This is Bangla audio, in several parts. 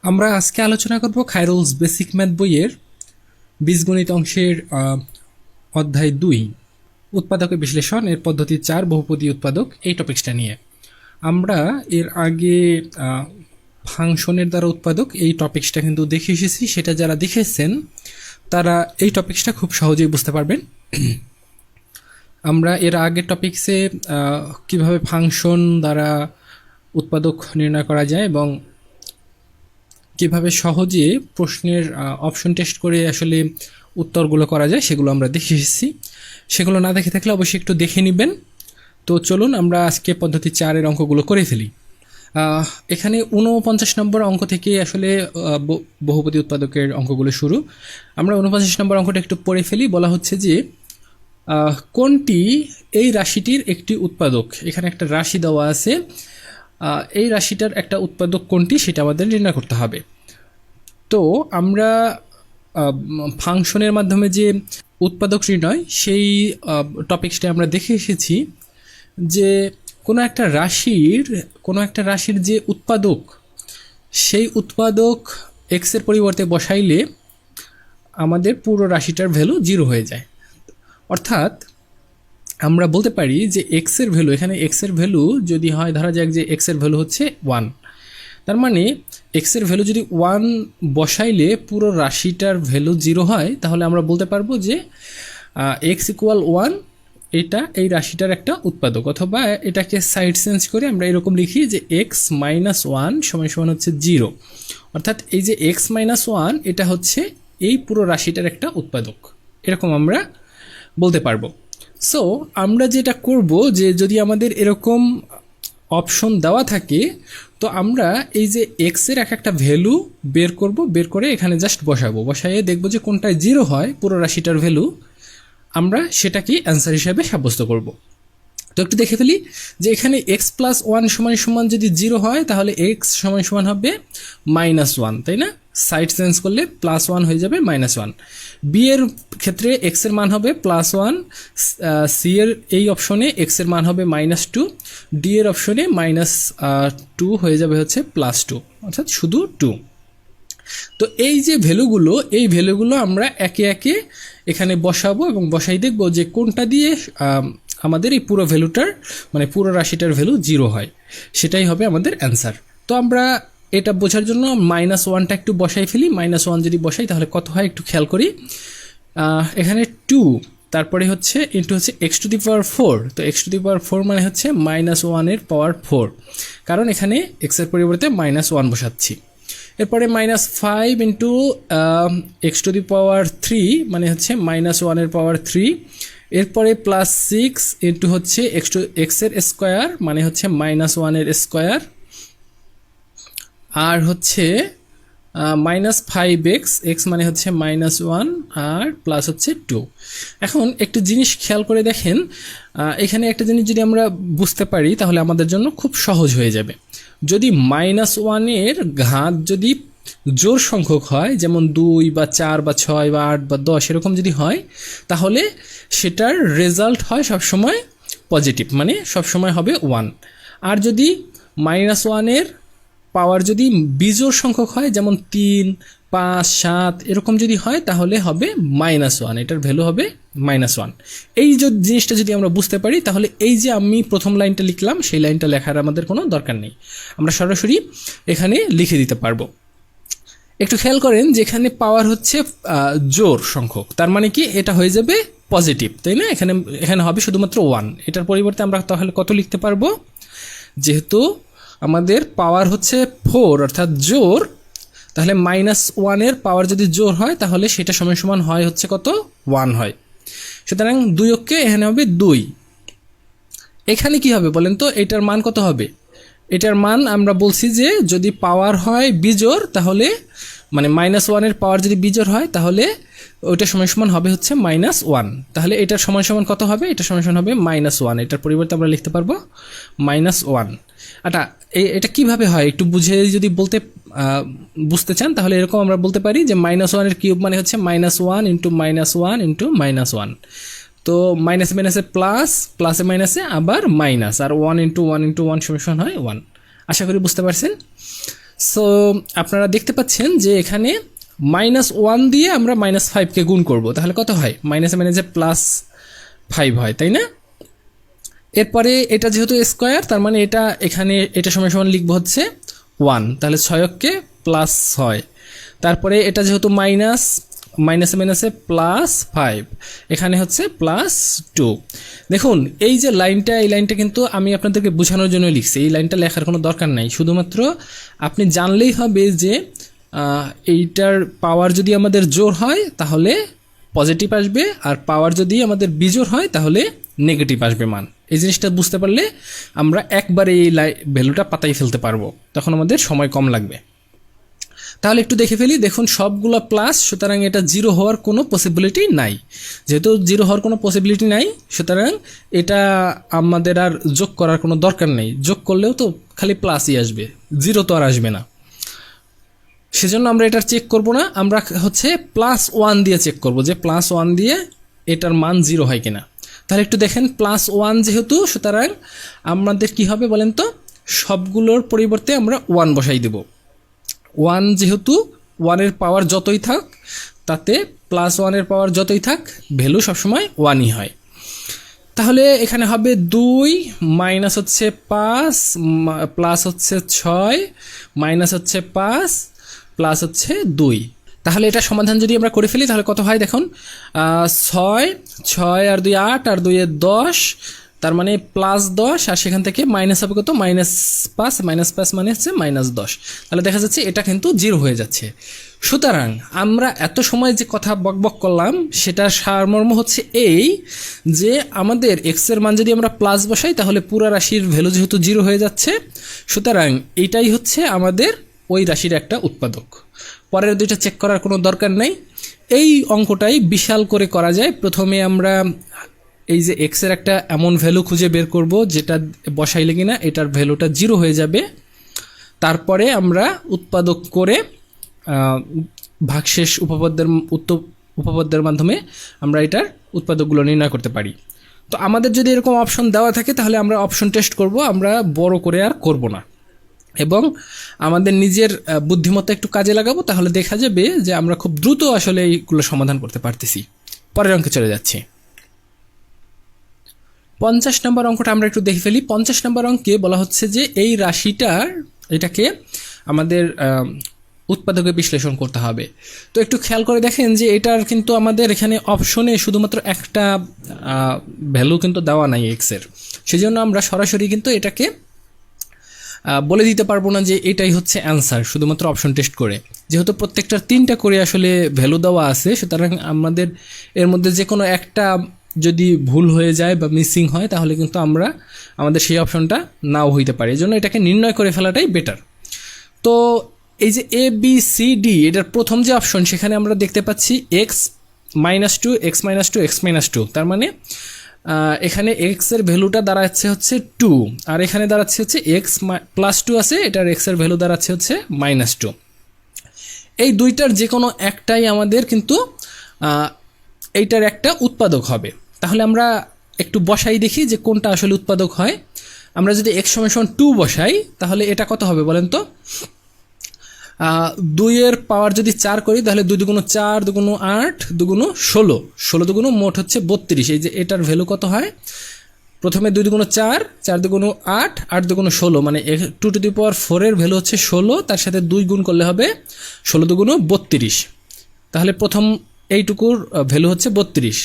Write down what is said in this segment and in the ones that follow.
আমরা আজকে আলোচনা করব খায়রুলস বেসিক ম্যাথ বইয়ের বীজগণিত অংশের অধ্যায় 2 উৎপাদকের বিশ্লেষণ এর পদ্ধতি 4 বহুপদী উৎপাদক এই টপিকসটা নিয়ে। আমরা এর আগে ফাংশনের দ্বারা উৎপাদক এই টপিকসটা কিন্তু দেখে এসেছি, সেটা যারা দেখেছেন তারা এই টপিকসটা খুব সহজেই বুঝতে পারবেন। আমরা এর আগের টপিকসে কিভাবে ফাংশন দ্বারা উৎপাদক নির্ণয় করা যায় এবং কিভাবে সহজে প্রশ্নের অপশন টেস্ট করে আসলে উত্তরগুলো করা যায় সেগুলো আমরা দেখে এসেছি। সেগুলো না দেখে থাকলে অবশ্যই একটু দেখে নেবেন। তো চলুন আমরা আজকে পদ্ধতি 4-এর অঙ্কগুলো করে ফেলি। এখানে 49 নম্বর অঙ্ক থেকে আসলে বহুপদী উৎপাদকের অঙ্কগুলো শুরু। আমরা 49 নম্বর অঙ্কটা একটু পড়ে ফেলি। বলা হচ্ছে যে কোনটি এই রাশিটির একটি উৎপাদক। এখানে একটা রাশি দেওয়া আছে, এই রাশিটার একটা উৎপাদক কোনটি সেটা আমাদের নির্ণয় করতে হবে। তো আমরা ফাংশনের মাধ্যমে যে উৎপাদক নির্ণয় সেই টপিকসটা আমরা দেখে এসেছি যে কোনো একটা রাশির যে উৎপাদক, সেই উৎপাদক এক্সের পরিবর্তে বসাইলে আমাদের পুরো রাশিটার ভ্যালু 0 হয়ে যায়। অর্থাৎ আমরা বলতে পারি যে এক্সের ভ্যালু, এখানে এক্সের ভ্যালু যদি হয়, ধরা যাক যে এক্সের ভ্যালু হচ্ছে 1, তার মানে এক্সের ভ্যালু যদি 1 বসাইলে পুরো রাশিটার ভ্যালু 0 হয়, তাহলে আমরা বলতে পারবো যে এক্স ইকুয়াল 1 এটা এই রাশিটার একটা উৎপাদক। অথবা এটাকে সাইড চেঞ্জ করে আমরা এরকম লিখি যে এক্স মাইনাস 1 সমান সমান হচ্ছে 0। অর্থাৎ এই যে এক্স মাইনাস 1 এটা হচ্ছে এই পুরো রাশিটার একটা উৎপাদক, এরকম আমরা বলতে পারবো। সো আমরা যেটা করব যে যদি আমাদের এরকম অপশন দেওয়া থাকে, তো আমরা এই যে এক্সের একটা ভ্যালু বের করব, বের করে এখানে জাস্ট বসাবো, বসাইয়ে দেখব যে কোনটায় 0 হয় পুরো রাশিটার ভ্যালু, আমরা সেটাকেই অ্যান্সার হিসাবে সাব্যস্ত করব। তো একটু দেখে ফেলি যে এখানে এক্স প্লাস 1 সমান সমান যদি 0 হয় তাহলে এক্স সমান সমান হবে -1, তাই না? সাইড চেঞ্জ করলে +1 হয়ে যাবে -1। বি এর ক্ষেত্রে এক্স এর মান হবে +1, সি এর এই অপশনে এক্স এর মান হবে -2, ডি এর অপশনে -2 হয়ে যাবে হচ্ছে +2, অর্থাৎ শুধু 2। তো এই যে ভ্যালুগুলো, এই ভ্যালুগুলো আমরা একে একে এখানে বসাবো এবং বসাই দেখব যে কোনটা দিয়ে আমাদের এই পুরো ভ্যালুটার মানে পুরো রাশিটার ভ্যালু 0 হয়, সেটাই হবে আমাদের অ্যান্সার। তো আমরা এটা বোঝার জন্য -1টা একটু বসাই ফেলি। -1 যদি বসাই তাহলে কত হয় একটু খেয়াল করি। এখানে 2, তারপরে হচ্ছে ইন্টু হচ্ছে x⁴। তো x⁴ মানে হচ্ছে -1 এর পাওয়ার 4, কারণ এখানে x এর পরিবর্তে -1 বসাচ্ছি। এরপরে -5 ইন্টু x⁴ মানে হচ্ছে -1 এর পাওয়ার 3। এরপরে +6 ইন্টু হচ্ছে x এর স্কোয়ার মানে হচ্ছে -1 এর স্কোয়ার, আর হচ্ছে -5x, x মানে হচ্ছে -1 আর প্লাস হচ্ছে 2। এখন একটু জিনিস খেয়াল করে দেখেন, এখানে একটা জিনিস যদি আমরা বুঝতে পারি তাহলে আমাদের জন্য খুব সহজ হয়ে যাবে। যদি -1 এর ঘাত যদি জোড় সংখ্যক হয়, যেমন 2 বা 4 বা 6 বা 8 বা 10 এরকম যদি হয়, তাহলে সেটার রেজাল্ট হয় সবসময় পজিটিভ, মানে সবসময় হবে 1। আর যদি -1 এর পাওয়ার যদি বিজোড় সংখ্যক হয়, যেমন 3, 5, 7 এরকম যদি হয়, তাহলে হবে -1, এটার ভ্যালু হবে -1। এই যে জিনিসটা যদি আমরা বুঝতে পারি তাহলে এই যে আমি প্রথম লাইনটা লিখলাম সেই লাইনটা লেখার আমাদের কোনো দরকার নেই, আমরা সরাসরি এখানে লিখে দিতে পারবো। একটু খেয়াল করেন যে এখানে পাওয়ার হচ্ছে জোড় সংখ্যক, তার মানে কি এটা হয়ে যাবে পজিটিভ, তাই না? এখানে হবে শুধুমাত্র 1। এটার পরিবর্তে আমরা তাহলে কত লিখতে পারবো? যেহেতু আমাদের পাওয়ার হচ্ছে 4 অর্থাৎ জোড়, তাহলে -1 এর পাওয়ার যদি জোড় হয় তাহলে সেটা সমান সমান হয় হচ্ছে কত? 1 হয়। সুতরাং 2 অক্ষে এখানে হবে 2। এখানে কি হবে বলেন তো? এটার মান কত হবে? এটার মান আমরা বলছি যে যদি পাওয়ার হয় বিজোড়, তাহলে মানে -1 এর পাওয়ার যদি বিজোড় হয় তাহলে ওইটা সমান সমান হবে হচ্ছে -1। তাহলে এটার সমান সমান কত হবে? এটা সমান সমান হবে -1। এটার পরিবর্তে আমরা লিখতে পারবো -1। আচ্ছা, এটা কিভাবে হয় একটু বুঝে যদি বুঝতে চান তাহলে এরকম আমরা বলতে পারি যে -1 এর কিউব মানে হচ্ছে -1 ইন্টু -1 ইন্টু -1। তো মাইনাসে মাইনাসে প্লাস, প্লাসে মাইনাসে আবার মাইনাস, আর 1 ইন্টু 1 ইন্টু 1 সমান হয় 1। আশা করি বুঝতে পারছেন। সো আপনারা দেখতে পাচ্ছেন যে এখানে -1 দিয়ে আমরা -5কে গুণ করব, তাহলে কত হয়, মাইনাসে মাইনাসে +5 হয়, তাই না? এরপরে এটা যেহেতু স্কোয়ার, তার মানে এটা এখানে এটা সমান সমান লিখবো হচ্ছে 1, তাহলে 6কে +6। তারপরে এটা যেহেতু মাইনাসে মাইনাসে +5, এখানে হচ্ছে +2। দেখুন এই যে লাইনটা, এই লাইনটা কিন্তু আমি আপনাদেরকে বোঝানোর জন্য লিখছি, এই লাইনটা লেখার কোনো দরকার নাই, শুধুমাত্র আপনি জানলেই হবে যে এইটার পাওয়ার যদি আমাদের জোড় হয় তাহলে পজিটিভ আসবে, আর পাওয়ার যদি আমাদের বিজোড় হয় তাহলে নেগেটিভ আসবে মান। এই জিনিসটা বুঝতে পারলে আমরা একবারে এই ভ্যালুটা পাতাই ফেলতে পারবো, তখন আমাদের সময় কম লাগবে। তাহলে একটু দেখে ফেলি, দেখুন সবগুলো প্লাস, সুতরাং এটা জিরো হওয়ার কোনো পসিবিলিটি নাই। যেহেতু জিরো হওয়ার কোনো পসিবিলিটি নাই, সুতরাং এটা আমাদের আর যোগ করার কোনো দরকার নেই, যোগ করলেও তো খালি প্লাসই আসবে, জিরো তো আর আসবে না। সেজন্য আমরা এটা চেক করব না, আমরা হচ্ছে +1 দিয়ে চেক করব যে +1 দিয়ে এটার মান জিরো হয় কিনা। তাহলে একটু দেখেন, +1 যেহেতু, সুতরাং আমাদের কি হবে বলেন তো, সবগুলোর পরিবর্তে আমরা 1 বসাই দেব। 1 যেহেতু 1-এর পাওয়ার যতই থাক, তাতে +1-এর পাওয়ার যতই থাক, ভ্যালু সবসময় 1ই হয়। তাহলে এখানে হবে 2 মাইনাস হচ্ছে 5 প্লাস হচ্ছে 6 মাইনাস হচ্ছে 5 প্লাস হচ্ছে 2। তাহলে এটা সমাধান যদি আমরা করে ফেলি তাহলে কত হয় দেখুন, 6 আর 2 8 আর 2 10, তার মানে +10, আর সেখান থেকে মাইনাস হবে কত, -5 মানে হচ্ছে -10। তাহলে দেখা যাচ্ছে এটা কিন্তু জিরো হয়ে যাচ্ছে। সুতরাং আমরা এত সময় যে কথা বকবক করলাম সেটার সারমর্ম হচ্ছে এই যে আমাদের এক্স এর মান যদি আমরা প্লাস বসাই তাহলে পুরো রাশির ভ্যালু যেহেতু জিরো হয়ে যাচ্ছে, সুতরাং এটাই হচ্ছে আমাদের ওই রাশির একটা উৎপাদক। পরের দুইটা চেক করার কোনো দরকার নেই, এই অঙ্কটাই বিশাল করে করা যায়। প্রথমে আমরা এই যে এক্স এর একটা এমন ভ্যালু খুঁজে বের করব যেটা বসাইলে কিনা এটার ভ্যালুটা জিরো হয়ে যাবে, তারপরে আমরা উৎপাদক করে ভাগশেষ উপপাদ্যের মাধ্যমে আমরা এটার উৎপাদকগুলো নির্ণয় করতে পারি। তো আমাদের যদি এরকম অপশন দেওয়া থাকে তাহলে আমরা অপশন টেস্ট করব, আমরা বড় করে আর করব না, এবং আমাদের নিজের বুদ্ধিমত্তা একটু কাজে লাগাবো, তাহলে দেখা যাবে যে আমরা খুব দ্রুত আসলে এইগুলো সমাধান করতে পারতেছি। পরের অঙ্কে চলে যাচ্ছি। 50 নম্বর অঙ্কটা আমরা একটু দেখে ফেলি। 50 নম্বর অঙ্কে বলা হচ্ছে যে এই রাশিটার এটাকে আমাদের উৎপাদকে বিশ্লেষণ করতে হবে। তো একটু খেয়াল করে দেখেন যে এটার কিন্তু আমাদের এখানে অপশনে শুধুমাত্র একটা ভ্যালু কিন্তু দেওয়া নাই এক্সের, সেজন্য আমরা সরাসরি কিন্তু এটাকে বলে দিতে পারবো না যে এটাই হচ্ছে অ্যান্সার শুধুমাত্র অপশন টেস্ট করে। যেহেতু প্রত্যেকটার 3টা করে আসলে ভ্যালু দেওয়া আছে, সুতরাং আমাদের এর মধ্যে যে কোনো একটা যদি ভুল হয়ে যায় বা মিসিং হয় তাহলে কিন্তু আমরা আমাদের সেই অপশনটা নাও হইতে পারে, এজন্য এটাকে নির্ণয় করে ফেলাটাই বেটার। তো এই যে ABCD এটার প্রথম যে অপশন সেখানে আমরা দেখতে পাচ্ছি x-2 x-2 x-2, তার মানে এখানে x এর ভ্যালুটা দাঁড়াচ্ছে হচ্ছে 2, আর এখানে দাঁড়াচ্ছে হচ্ছে x+2 আছে, এটার x এর ভ্যালু দাঁড়াচ্ছে হচ্ছে -2। এই দুইটার যে কোনো একটাই আমাদের কিন্তু এইটার একটা উৎপাদক হবে। তাহলে আমরা একটু বসাই দেখি যে কোনটা আসলে উৎপাদক হয়। আমরা যদি x = 2 বসাই তাহলে এটা কত হবে বলেন তো, 2 এর পাওয়ার যদি 4 করি তাহলে 2 × 4 2 × 8 2 × 16 16 2 মোট হচ্ছে 32। এই যে এটার ভ্যালু কত হয়, প্রথমে 2 × 4 4 2 × 8 8 2 × 16, মানে 2⁴ এর ভ্যালু হচ্ছে 16, তার সাথে 2 গুণ করলে হবে 16 2 × 32। তাহলে প্রথম এইটুকুর ভ্যালু হচ্ছে 32।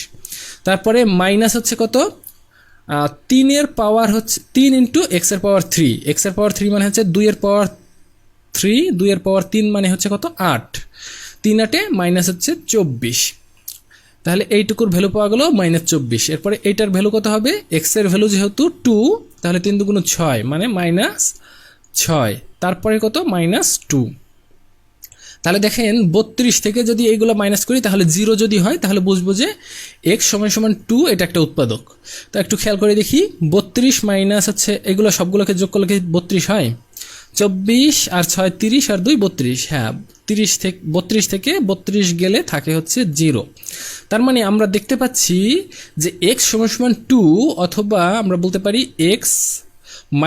তারপরে মাইনাস হচ্ছে কত, 3 এর পাওয়ার হচ্ছে 3 × x এর পাওয়ার 3, x এর পাওয়ার 3 মানে হচ্ছে 2 এর পাওয়ার 3, 2 এর পাওয়ার 3 মানে হচ্ছে কত 8, 3 8 মাইনাস হচ্ছে 24। তাহলে এইটুকুর ভ্যালু পাওয়া গেল -24। এরপরে এইটার ভ্যালু কত হবে, x এর ভ্যালু যেহেতু 2, তাহলে 3 2 × 6 মানে -6, তারপরে কত -2। তাহলে দেখেন 32 থেকে যদি এইগুলো মাইনাস করি তাহলে 0 যদি হয় তাহলে বুঝবো যে x = 2 এটা একটা উৎপাদক। তো একটু খেয়াল করে দেখি, 32 মাইনাস হচ্ছে এগুলো সবগুলোকে যোগ করলে কি 32 হয়, 24 আর 6 30 আর 2 32, হ্যাঁ 32 থেকে 32 গেলে থাকে হচ্ছে 0। তার মানে আমরা দেখতে পাচ্ছি যে x = 2, অথবা আমরা বলতে পারি x -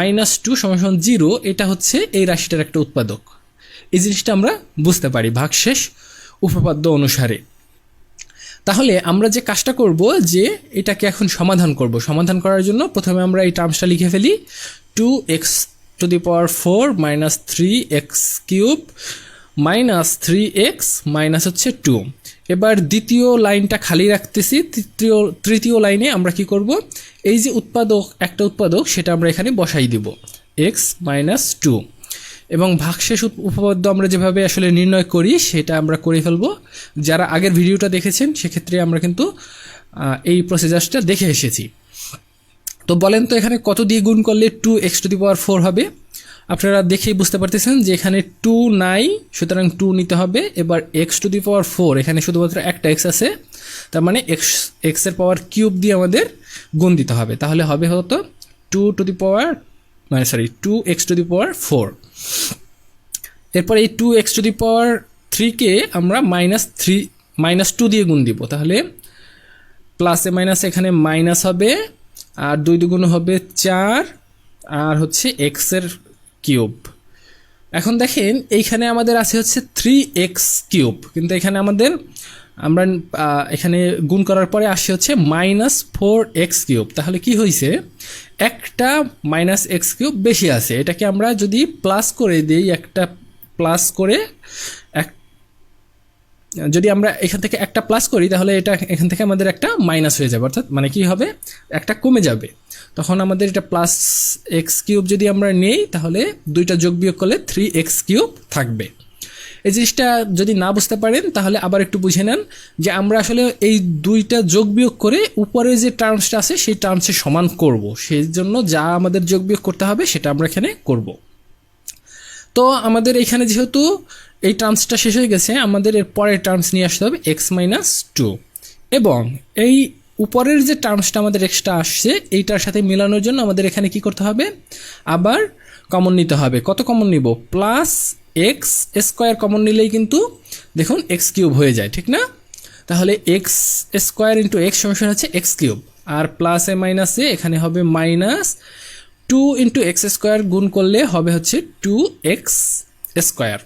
2 = 0, এটা হচ্ছে এই রাশিটার একটা উৎপাদক। এই জিনিসটা আমরা বুঝতে পারি ভাগশেষ উপপাদ্য অনুসারে। তাহলে আমরা যে কাজটা করব যে এটাকে এখন সমাধান করার জন্য প্রথমে আমরা এই টার্মসটা লিখে ফেলি 2x⁴ minus 3x cube minus 3x minus হচ্ছে 2। এবার দ্বিতীয় লাইনটা খালি রাখতেছি, তৃতীয় লাইনে আমরা কি করব, এই যে একটা উৎপাদক সেটা আমরা এখানে বসাই দিব x মাইনাস 2, এবং ভাগশেষ উপপাদ্য আমরা যেভাবে আসলে নির্ণয় করি সেটা আমরা করে ফেলবো। যারা আগের ভিডিওটা দেখেছেন সেক্ষেত্রে আমরা কিন্তু এই প্রসিজারটা দেখে এসেছি। তো বলেন তো এখানে কত দিয়ে গুণ করলে 2x⁴ হবে? আপনারা দেখেই বুঝতে পারতেছেন যে এখানে 2 নাই, সুতরাং 2 নিতে হবে। এবার x⁴ এখানে শুধুমাত্র একটা x আছে, তার মানে x এর পাওয়ার কিউব দিয়ে আমাদের গুণ দিতে হবে। তাহলে হবে হতো 2x⁴। এরপর এই 2x⁴ কে আমরা -2 দিয়ে গুণ দিব। তাহলে প্লাসে মাইনাসে এখানে মাইনাস হবে, আর 2 দুগুণ হবে 4, আর হচ্ছে x এর কিউব। এখন দেখেন এইখানে আমাদের আছে হচ্ছে 3x⁵, কিন্তু এখানে আমরা এখানে গুণ করার পরে আসছে হচ্ছে -4x⁵। তাহলে কি হয়েছে, একটা -x³ বেশি আছে। এটাকে আমরা যদি প্লাস করে দিই, একটা প্লাস করে যদি আমরা এখান থেকে একটা প্লাস করি তাহলে এটা এখান থেকে আমাদের একটা মাইনাস হয়ে যাবে, অর্থাৎ মানে কি হবে, একটা কমে যাবে। তখন আমাদের এটা +x³ যদি আমরা নেই তাহলে দুইটা যোগ বিয়োগ করলে 3x³ থাকবে। এই জিনিসটা যদি না বুঝতে পারেন তাহলে আবার একটু বুঝে নেন যে আমরা আসলে এই দুইটা যোগ বিয়োগ করে উপরে যে টার্মসটা আছে সেই টার্মসের সমান করব, সেই জন্য যা আমাদের যোগ বিয়োগ করতে হবে সেটা আমরা এখানে করব। তো আমাদের এখানে যেহেতু এই টার্মসটা শেষ হয়ে গেছে, আমাদের এর পরের টার্মস নিয়ে আসতে হবে x-2, এবং এই উপরের যে টার্মসটা আমাদের এক্সট্রা আসছে এইটার সাথে মেলানোর জন্য আমাদের এখানে কি করতে হবে, আবার কমন নিতে হবে। কত কমন নিব, +x² কমন নিলেই কিন্তু দেখুন x³ হয়ে যায়, ঠিক না? তাহলে x² × x সমান হচ্ছে x³ আর প্লাসে মাইনাসে এখানে হবে -2 × x² গুণ করলে হবে হচ্ছে 2x²।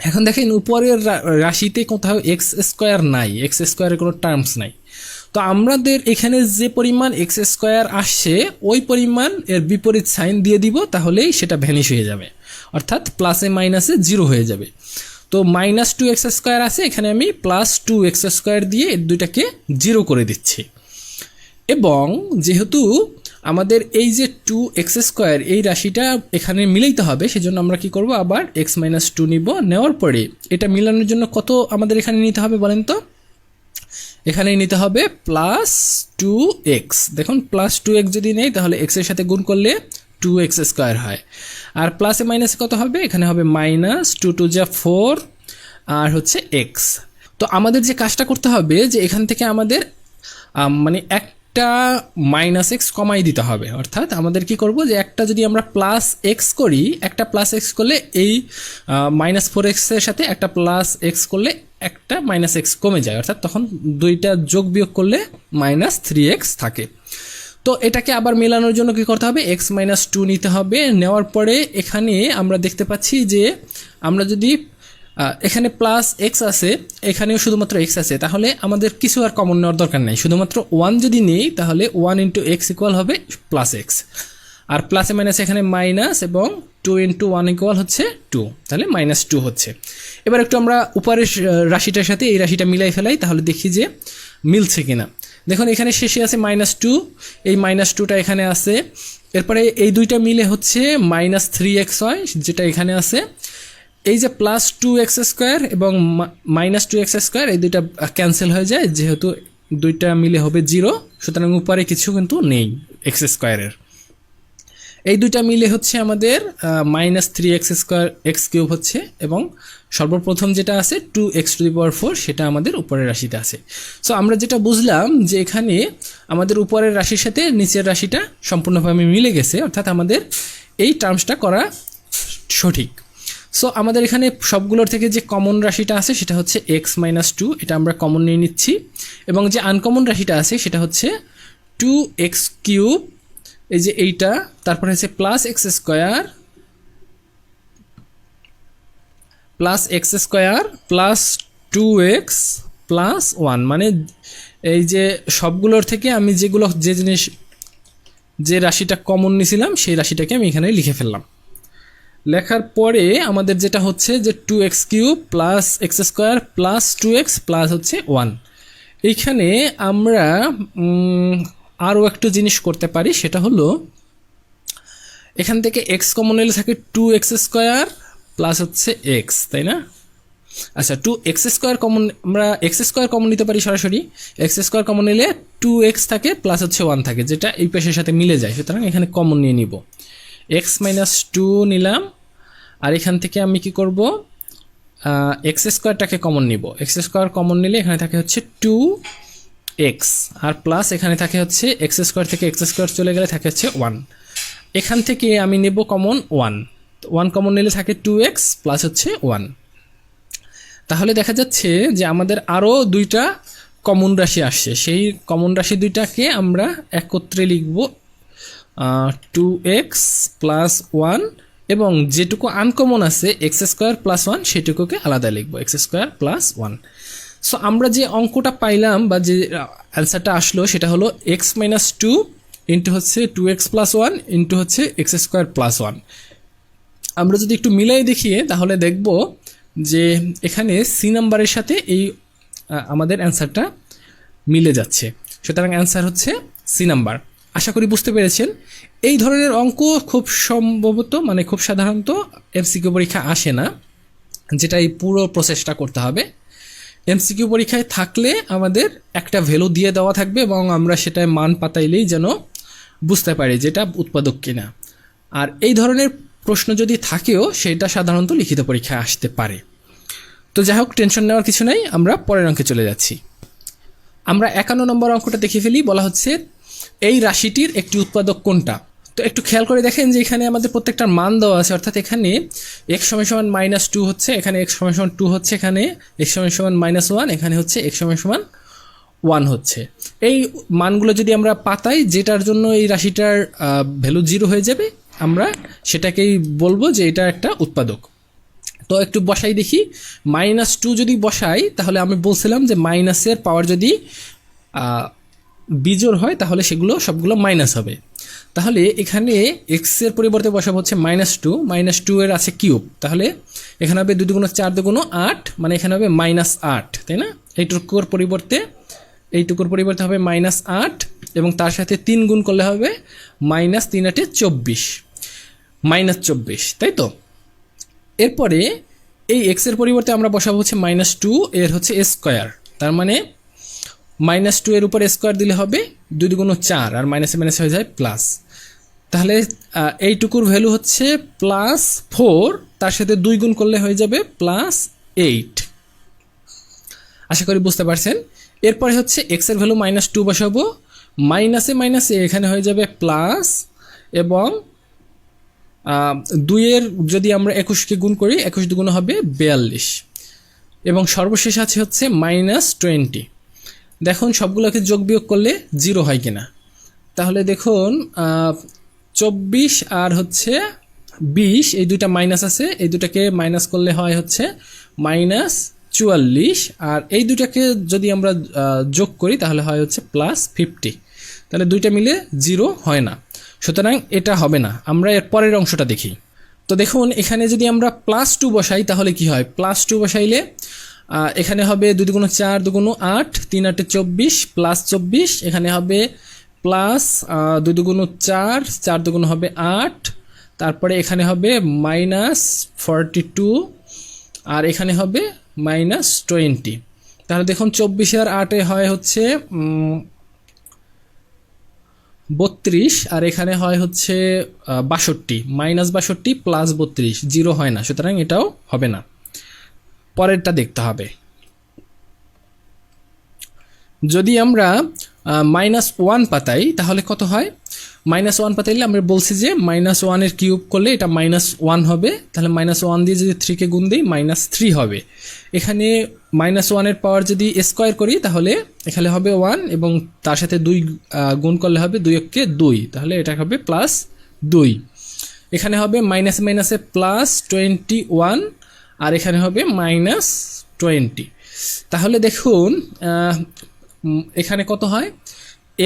এখন দেখেন উপরের রাশিতে কোথাও x² নাই, x² এর কোনো টার্মস নাই। তো আমাদের এখানে যে পরিমাণ x² আসছে ওই পরিমাণ এর বিপরীত সাইন দিয়ে দিব, তাহলেই সেটা ভ্যানিশ হয়ে যাবে, অর্থাৎ প্লাসে মাইনাসে 0 হয়ে যাবে। তো -2x² আছে, এখানে আমি +2x² দিয়ে এর দুইটাকে 0 করে দিচ্ছি। এবং যেহেতু আমাদের এই যে 2x² এই রাশিটা এখানে মিলাইতে হবে, সেজন্য আমরা কি করব, আবার x-2 নিব। নেওয়ার পরে এটা মিলানোর জন্য কত আমাদের এখানে নিতে হবে বলেন তো, এখানে নিতে হবে +2x। দেখুন +2x যদি নেই তাহলে x এর সাথে গুণ করলে 2x² হয়, আর প্লাসে মাইনাসে কত হবে, এখানে হবে -2 × 2 = 4 আর হচ্ছে x। তো আমাদের যে কাজটা করতে হবে যে এখান থেকে আমাদের মানে একটা -x কমাই দিতে হবে, অর্থাৎ আমাদের কি করব যে একটা যদি আমরা +x করি, একটা +x করলে এই -4x এর সাথে একটা +x করলে একটা -x কমে যায়, অর্থাৎ তখন দুইটা যোগ বিয়োগ করলে -3x থাকে। তো এটাকে আবার মেলানোর জন্য কি করতে হবে, x-2 নিতে হবে। নেওয়ার পরে এখানে আমরা দেখতে পাচ্ছি যে আমরা যদি এখানে +x আছে, এখানেও শুধুমাত্র x আছে, তাহলে আমাদের কিছু আর কমন নেওয়ার দরকার নাই। শুধুমাত্র 1 যদি নেই তাহলে 1 × x = হবে +x, আর প্লাসে মাইনাসে এখানে মাইনাস, এবং 2 × 1 = হচ্ছে 2, তাহলে -2 হচ্ছে। এবার একটু আমরা উপরের রাশিটার সাথে এই রাশিটা মিলাই ফেলাই, তাহলে দেখি যে মিলছে কিনা। দেখুন এখানে শেষে আছে -2, এই -2টা এখানে আছে, এরপরে এই দুইটা মিলে হচ্ছে -3x হয়, যেটা এখানে আছে। এই যে +2x² এবং -2x² এই দুইটা ক্যান্সেল হয়ে যায়, যেহেতু দুইটা মিলে হবে 0, সুতরাং উপরে কিছু কিন্তু নেই x² এর। এই দুইটা মিলে হচ্ছে আমাদের -3x² হচ্ছে, এবং সর্বপ্রথম যেটা আছে 2x⁴ সেটা আমাদের উপরের রাশিতে আছে। সো আমরা যেটা বুঝলাম যে এখানে আমাদের উপরের রাশির সাথে নিচের রাশিটা সম্পূর্ণভাবে মিলে গেছে, অর্থাৎ আমাদের এই টার্মসটা করা সঠিক। সো আমাদের এখানে সবগুলোর থেকে যে কমন রাশিটা আছে সেটা হচ্ছে x-2, এটা আমরা কমন নিয়ে নিচ্ছি, এবং যে আনকমন রাশিটা আছে সেটা হচ্ছে 2x³ এই যে এইটা, তারপরে হচ্ছে +x² plus x square plus 2x plus 1, মানে এই যে সবগুলোর থেকে আমি যে জিনিস যে রাশিটা কমন নিয়েছিলাম সেই রাশিটাকে আমি এখানে লিখে ফেললাম। লেখার পরে আমাদের যেটা হচ্ছে যে 2x³ plus x square plus 2x plus হচ্ছে 1। এইখানে আমরা আরও একটা জিনিস করতে পারি, সেটা হলো এখান থেকে এক্স কমন নিলে থাকে 2x² প্লাস হচ্ছে x, তাই না? আচ্ছা, 2x² কমন, আমরা x² কমন নিতে পারি সরাসরি। x² কমন নিলে 2x থাকে প্লাস হচ্ছে 1 থাকে, যেটা এই পেশের সাথে মিলে যায়, সুতরাং এখানে কমন নিয়ে নিব। x-2 নিলাম, আর এখান থেকে আমি কি করব, x² কমন নিব। x² কমন নিলে এখানে থাকে হচ্ছে 2x, আর প্লাস এখানে থাকে হচ্ছে x² থেকে x² চলে গেলে থাকে হচ্ছে 1। এখান থেকে আমি নেব কমন 1 কমন নিলে থাকে 2x প্লাস হচ্ছে 1। তাহলে দেখা যাচ্ছে যে আমাদের আরও দুইটা কমন রাশি আসছে, সেই কমন রাশি দুইটাকে আমরা একত্রে লিখব 2x প্লাস 1, এবং যেটুকু আনকমন আছে x² প্লাস 1 সেটুকুকে আলাদা লিখব x² প্লাস 1। সো আমরা যে অঙ্কটা পাইলাম বা যে অ্যান্সারটা আসলো সেটা হলো x-2 ইন্টু হচ্ছে 2x প্লাস 1 ইন্টু হচ্ছে x² প্লাস 1। আমরা যদি একটু মিলাই দেখিয়ে তাহলে দেখব যে এখানে সি নাম্বারের সাথে এই আমাদের অ্যান্সারটা মিলে যাচ্ছে, সুতরাং অ্যান্সার হচ্ছে সি নাম্বার। আশা করি বুঝতে পেরেছেন। এই ধরনের অঙ্ক খুব সম্ভবত, মানে খুব সাধারণত এমসিকিউ পরীক্ষা আসে না, যেটা এই পুরো প্রসেসটা করতে হবে। এমসিকিউ পরীক্ষায় থাকলে আমাদের একটা ভ্যালু দিয়ে দেওয়া থাকবে এবং আমরা সেটায় মান পাতাইলেই যেন বুঝতে পারি যেটা উৎপাদক কিনা। আর এই ধরনের প্রশ্ন যদি থাকেও সেটা সাধারণত লিখিত পরীক্ষায় আসতে পারে। তো যাই হোক, টেনশন নেওয়ার কিছু নাই, আমরা পরের অঙ্কে চলে যাচ্ছি। আমরা 51 নম্বর অঙ্কটা দেখে ফেলি। বলা হচ্ছে এই রাশিটির একটি উৎপাদক কোনটা। তো একটু খেয়াল করে দেখেন যে এখানে আমাদের প্রত্যেকটার মান দেওয়া আছে, অর্থাৎ এখানে x = -2 হচ্ছে, এখানে x = 2 হচ্ছে, এখানে x = -1, এখানে হচ্ছে x = 1 হচ্ছে। এই মানগুলো যদি আমরা পাতাই, যেটার জন্য এই রাশিটার ভ্যালু 0 হয়ে যাবে, আমরা সেটাকেই বলবো যে এটা একটা উৎপাদক। তো একটু বসাই দেখি। -2 যদি বসাই তাহলে আমি বলছিলাম যে মাইনাসের পাওয়ার যদি বিজোড় হয় তাহলে সেগুলো সবগুলো মাইনাস হবে। তাহলে এখানে x এর পরিবর্তে বসাবো হচ্ছে -2, -2 এর আছে কিউব, তাহলে এখানে হবে 2 × 4 = 8, মানে এখানে হবে -8, তাই না? এইটুকুর পরিবর্তে হবে -8, এবং তার সাথে 3 গুণ করলে হবে -3 × 8 = 24, -24, তাই তো? এরপরে এই x এর পরিবর্তে আমরা বসাবো হচ্ছে -2 এর হচ্ছে স্কোয়ার, তার মানে -2 এর উপর স্কোয়ার দিলে হবে 2 × 4, আর মাইনাসে মাইনাসে হয়ে যায় প্লাস। তাহলে এইটুকুর ভ্যালু হচ্ছে +4, তার সাথে 2 গুণ করলে হয়ে যাবে +8। আশা করি বুঝতে পারছেন। এরপরে হচ্ছে x এর ভ্যালু -2 বসাবো, মাইনাসে মাইনাসে এখানে হয়ে যাবে প্লাস, এবং 2 এর যদি আমরা 21কে গুণ করি, 21 × 2 হবে 42, এবং সর্বশেষ আছে হচ্ছে -20। দেখুন সবগুলোকে যোগ বিয়োগ করলে 0 হয় কিনা। তাহলে দেখুন 24 আর হচ্ছে 20, এই দুইটা মাইনাস আছে, এই দুটাকে মাইনাস করলে হয় হচ্ছে -44, আর এই দুটাকে যদি আমরা যোগ করি তাহলে হয় হচ্ছে +50, তাহলে দুইটা মিলে 0 হয় না, সুতরাং এটা হবে না। আমরা এর পরের অংশটা দেখি। তো দেখুন এখানে যদি আমরা +2 বসাই তাহলে কি হয়। +2 বসাইলে এখানে হবে 2 × 4 = 8, 3 × 8 = 24, +24, এখানে হবে প্লাস 2 × 4, 4 × 2 হবে 8, তারপরে এখানে হবে -42, আর এখানে হবে -20। তাহলে দেখুন 24 আর 8 হয় হচ্ছে 32, আর এখানে হয় হচ্ছে 62, -62 + 32, 0 হয় না, সুতরাং এটাও হবে না। পরেরটা দেখতে হবে। যদি আমরা -1 পাতাই তাহলে কত হয়। -1 পাতাইলে আমরা বলছি যে -1 এর কিউব করলে এটা -1 হবে, তাহলে -1 দিয়ে যদি 3কে গুণ দিই -3 হবে। এখানে -1 এর পাওয়ার যদি স্কোয়ার করি তাহলে এখানে হবে 1, এবং তার সাথে 2 গুণ করলে হবে 2 × 2, তাহলে এটা হবে +2। এখানে হবে মাইনাসে মাইনাসে +21, আর এখানে হবে -20। তাহলে দেখুন এখানে কত হয়,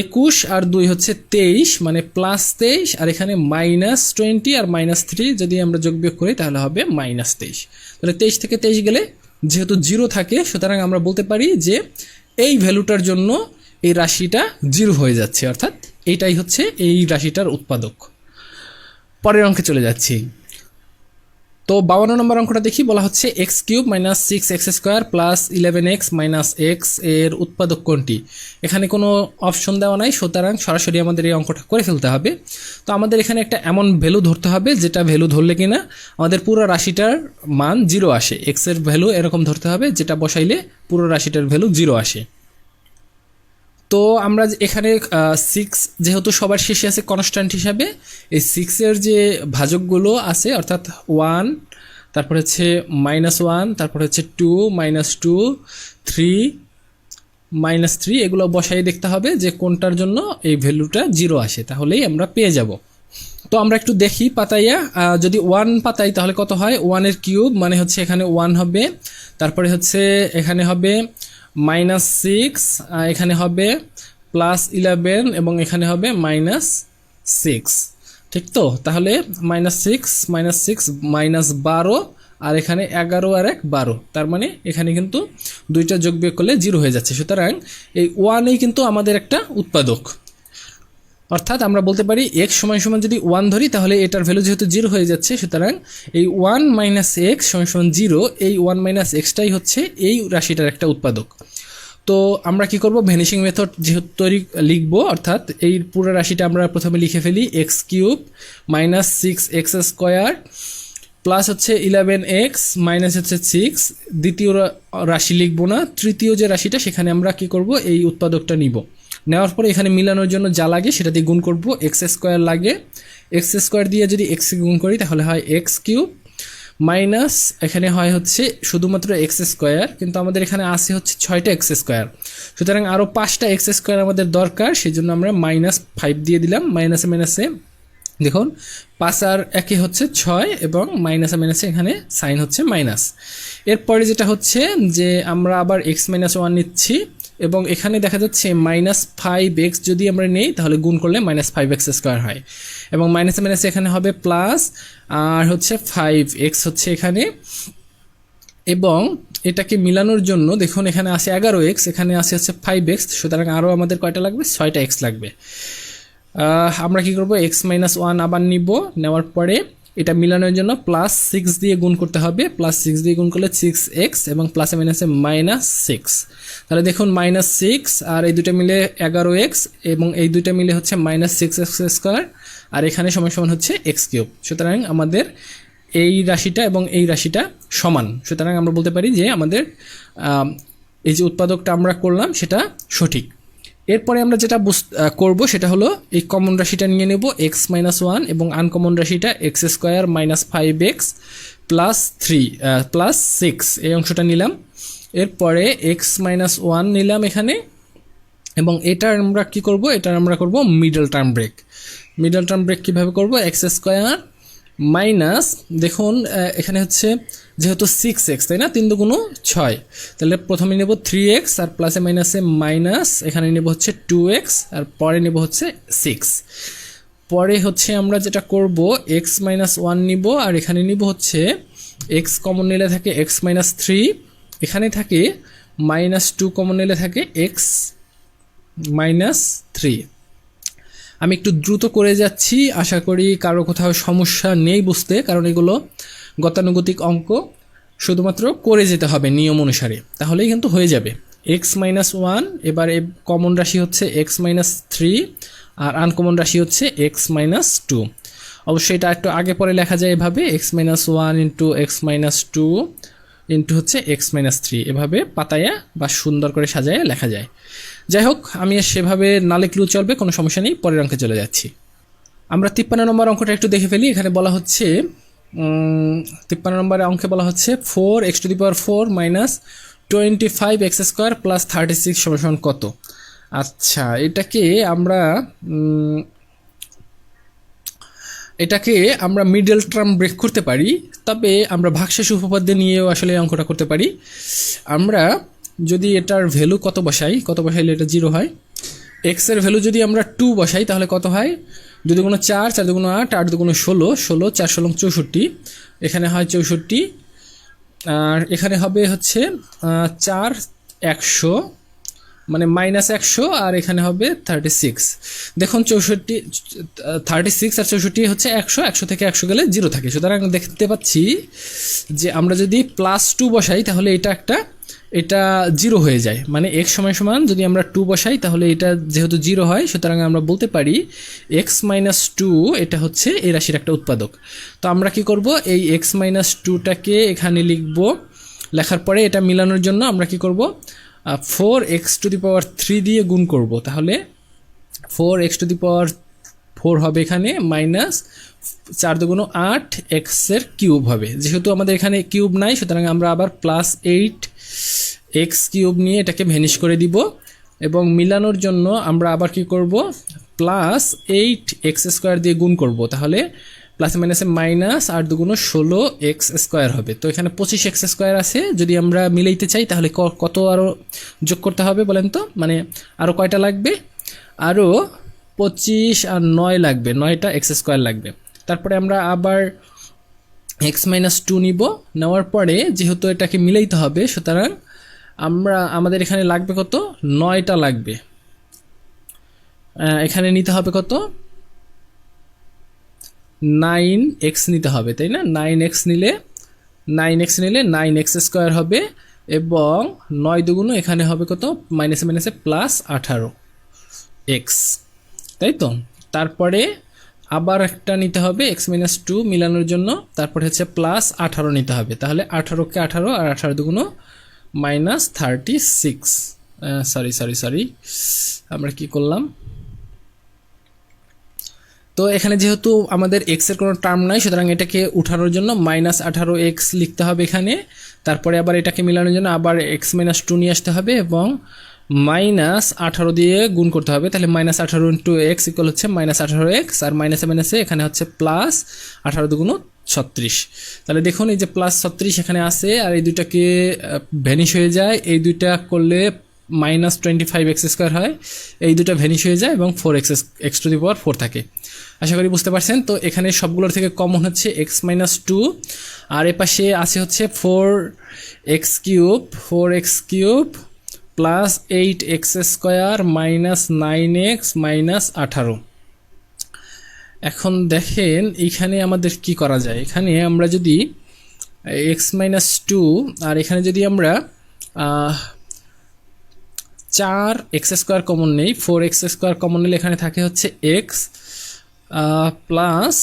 21 আর 2 হচ্ছে 23, মানে +23, আর এখানে -20 আর -3 যদি আমরা যোগ বিয়োগ করি তাহলে হবে -23। তাহলে 23 থেকে 23 গেলে যেহেতু 0 থাকে, সুতরাং আমরা বলতে পারি যে এই ভ্যালুটার জন্য এই রাশিটা 0 হয়ে যাচ্ছে, অর্থাৎ এইটাই হচ্ছে এই রাশিটার উৎপাদক। পরের অঙ্কে চলে যাচ্ছি। তো 52 নম্বর অঙ্কটা দেখি, বলা হচ্ছে x³ - 6x² + 11x - x এর উৎপাদক কোনটি। এখানে কোনো অপশন দেওয়া নাই, সুতরাং সরাসরি আমাদের এই অঙ্কটা করে ফেলতে হবে। তো আমাদের এখানে একটা এমন ভ্যালু ধরতে হবে যেটা ভ্যালু ধরলে কিনা আমাদের পুরো রাশিটার মান 0 আসে। x এর ভ্যালু এরকম ধরতে হবে যেটা বসাইলে পুরো রাশিটার ভ্যালু 0 আসে। তো আমরা এখানে 6 যেহেতু সবার শেষে আছে কনস্ট্যান্ট হিসাবে, এই 6 এর যে ভাজকগুলো আছে অর্থাৎ 1, তারপর হচ্ছে -1, তারপর হচ্ছে 2, -2, 3, -3, এগুলো বসাই দেখতে হবে যে কোনটার জন্য এই ভ্যালুটা 0 আসে, তাহলেই আমরা পেয়ে যাব। তো আমরা একটু দেখি পাতাইয়া, যদি 1 পাতাই তাহলে কত হয়, 1 এর কিউব মানে হচ্ছে এখানে 1 হবে, তারপরে হচ্ছে এখানে হবে -6, এখানে হবে +11 এবং এখানে হবে -6, ঠিক তো। তাহলে -6 -12 আর এখানে 11 আর 1 12, তার মানে এখানে কিন্তু দুইটা যোগ বিয়োগ করলে 0 হয়ে যাচ্ছে। সুতরাং এই 1ই কিন্তু আমাদের একটা উৎপাদক, অর্থাৎ আমরা বলতে পারি x সমান যদি 1 ধরি তাহলে এটার ভ্যালু যেহেতু 0 হয়ে যাচ্ছে, সুতরাং এই 1 - x সমান 0, এই 1 - xটাই হচ্ছে এই রাশিটার একটা উৎপাদক। তো আমরা কি করব, ভ্যানিশিং মেথড যেহেতু লিখবো, অর্থাৎ এই পুরো রাশিটা আমরা প্রথমে লিখে ফেলি x³ - 6x² প্লাস হচ্ছে 11x মাইনাস হচ্ছে 6, দ্বিতীয় রাশি লিখবো না, তৃতীয় যে রাশিটা সেখানে আমরা কি করব, এই উৎপাদকটা নিব। নেওয়ার পরে এখানে মিলানোর জন্য যা লাগে সেটা দিয়ে গুণ করব, x² লাগে, x² দিয়ে যদি x গুণ করি তাহলে হয় x³ মাইনাস এখানে হয় হচ্ছে শুধুমাত্র x², কিন্তু আমাদের এখানে আসে হচ্ছে 6টা x², সুতরাং আরও 5টা x² আমাদের দরকার, সেই জন্য আমরা -5 দিয়ে দিলাম। মাইনাসে মাইনাসে দেখুন 5 আর 1 হচ্ছে 6 এবং মাইনাসে মাইনাসে এখানে সাইন হচ্ছে মাইনাস। এরপরে যেটা হচ্ছে যে আমরা আবার x-1 নিচ্ছি এবং এখানে দেখা যাচ্ছে -5x যদি আমরা নেই তাহলে গুণ করলে -5x² হয়, এবং মাইনাসে মাইনাসে এখানে হবে প্লাস আর হচ্ছে 5x হচ্ছে এখানে, এবং এটাকে মিলানোর জন্য দেখুন এখানে আসে 11x, এখানে আসে হচ্ছে 5x, সুতরাং আরও আমাদের কয়টা লাগবে, 6টা x লাগবে। আমরা কি করব, x-1 আবার নিব, নেওয়ার পরে এটা মিলানোর জন্য +6 দিয়ে গুণ করতে হবে, +6 দিয়ে গুণ করলে 6x এবং প্লাসে মাইনাসে -6, তাহলে দেখুন -6 আর এই দুটো মিলে 11x এবং এই দুটো মিলে হচ্ছে -6x² আর এখানে সমান হচ্ছে x³। সুতরাং আমাদের এই রাশিটা এবং এই রাশিটা সমান, সুতরাং আমরা বলতে পারি যে আমাদের এই যে উৎপাদকটা আমরা করলাম সেটা সঠিক। এরপরে আমরা যেটা করব সেটা হলো এই কমন রাশিটা নিয়ে নেব x-1 এবং আনকমন রাশিটা x² - 5x + 6 এই অংশটা নিলাম। এরপরে x-1 নিলাম এখানে, এবং এটা আমরা কি করব, এটা আমরা করব middle term break. Middle term break কীভাবে করব, x² মাইনাস দেখুন এখানে হচ্ছে যেহেতু 6x তাই না, 3 দুগুণ 6, তাহলে প্রথমে নেব 3x আর প্লাসে মাইনাসে মাইনাস, এখানে নেব হচ্ছে 2x আর পরে নেব হচ্ছে 6। পরে হচ্ছে আমরা যেটা করব x-1 নিব আর এখানে নিব হচ্ছে x কমন নিলে থাকে x-3, এখানে থাকে -2 কমন নিলে থাকে x-3। আমি একটু দ্রুত করে যাচ্ছি, আশা করি কারো কোথাও সমস্যা নেই বুঝতে, কারণ এগুলো গতানুগতিক অঙ্ক, শুধুমাত্র করে যেতে হবে নিয়ম অনুসারে, তাহলেই কিন্তু হয়ে যাবে। x-1 এবার কমন রাশি হচ্ছে x-3 আর আনকমন রাশি হচ্ছে x-2। অবশ্যই এটা একটু আগে পরে লেখা যায় এভাবে, x-1 ইন্টু x-2 ইন্টু হচ্ছে x-3, এভাবে পাতায়া বা সুন্দর করে সাজায় লেখা যায়। যাই হোক, আমি সেভাবে না লিখলেও চলবে, কোনো সমস্যা নেই। পরের অঙ্কে চলে যাচ্ছি। আমরা 53 নম্বর অঙ্কটা একটু দেখে ফেলি। এখানে বলা হচ্ছে 53 নম্বরের অঙ্কে বলা হচ্ছে 4x⁴ - 25x² + 36 সমান কত। আচ্ছা, এটাকে আমরা এটাকে আমরা মিডল টার্ম ব্রেক করতে পারি, তবে আমরা ভাগশেষ উপপাদ্য নিয়েও আসলে অঙ্কটা করতে পারি। আমরা যদি এটার ভ্যালু কত বসাইলে এটা 0 হয়। এক্স এর ভ্যালু যদি আমরা 2 বসাই তাহলে কত হয়, 2 দুগুণ 4, 4 দুগুণ 8, 8 দুগুণ 16, 16 4 16 64, এখানে হয় 64, আর এখানে হবে হচ্ছে 4 100 মানে -100, আর এখানে হবে 36। দেখুন 36 আর 64 হচ্ছে 100, 100 থেকে 100 গেলে 0 থাকে। সুতরাং দেখতে পাচ্ছি যে আমরা যদি +2 বসাই তাহলে এটা 0 হয়ে যায়, মানে x সমান যদি আমরা 2 বসাই তাহলে এটা যেহেতু 0 হয়, সুতরাং আমরা বলতে পারি x - 2 এটা হচ্ছে এই রাশির একটা উৎপাদক। তো আমরা কি করব, এই x - 2টাকে এখানে লিখব, লেখার পরে এটা মিলানোর জন্য আমরা কি করব, 4x⁻³ দিয়ে গুণ করব। তাহলে 4x⁻4 হবে এখানে, মাইনাস 4 দুগুণ 8 x এর কিউব হবে। যেহেতু আমাদের এখানে কিউব নাই, সুতরাং আমরা আবার +8x³ নিয়ে এটাকে ভ্যানিশ করে দিব, এবং মিলানোর জন্য আমরা আবার কি করব, +8x² দিয়ে গুণ করব। তাহলে প্লাসে মাইনাসে মাইনাস 8 দুগুণ 16x² হবে। তো এখানে 25x² আছে, যদি আমরা মিলাইতে চাই তাহলে কত আরও যোগ করতে হবে বলেন তো, মানে আরও কয়টা লাগবে, আরও 25 আর 9 লাগবে, 9টা x² লাগবে। তারপরে আমরা আবার x - 2 নিব, নেওয়ার পরে যেহেতু এটাকে মিলাইতে হবে, সুতরাং আমাদের এখানে লাগবে কত, 9টা লাগবে। এখানে নিতে হবে কত, 9x নিতে হবে, তাই না? 9x নিলে 9x² হবে, এবং 9 দুগুণ এখানে হবে কত, মাইনাসে মাইনাসে +18x, তাই তো? তারপরে আবার একটা নিতে হবে x - 2 মিলানোর জন্য, তারপরে হচ্ছে +18 নিতে হবে। তাহলে 18কে 18 আর 18 দুগুণ -36। সরি, আমরা কি করলাম, তো এখানে যেহেতু আমাদের x এর কোনো টার্ম নাই, সুতরাং এটাকে উঠানোর জন্য -18x লিখতে হবে এখানে। তারপরে আবার এটাকে মিলানোর জন্য আবার x - 2 নিয়ে আসতে হবে, এবং -18 দিয়ে গুণ করতে হবে। তাহলে -18 × x ইকুয়াল হচ্ছে -18x, আর মাইনাসে মাইনাসে এখানে হচ্ছে +18 দুগুণ 36। তাহলে দেখুন এই যে +36 এখানে আছে, আর এই দুইটাকে ভ্যানিশ হয়ে যায়, এই দুইটা করলে -25x² হয়, এই দুটো ভ্যানিশ হয়ে যায় এবং 4x⁴ থাকে। আশা করি বুঝতে পারছেন। তো এখানে সবগুলোর থেকে কমন হচ্ছে x - 2, আর এ পাশে আছে হচ্ছে 4x³ plus 8x² minus 9x minus 18। এখন দেখেন এইখানে আমাদের কি করা যায়, এখানে আমরা যদি x - 2 আর এখানে যদি আমরা 4x² কমন নেই, 4x² কমন নিলে এখানে থাকে হচ্ছে x প্লাস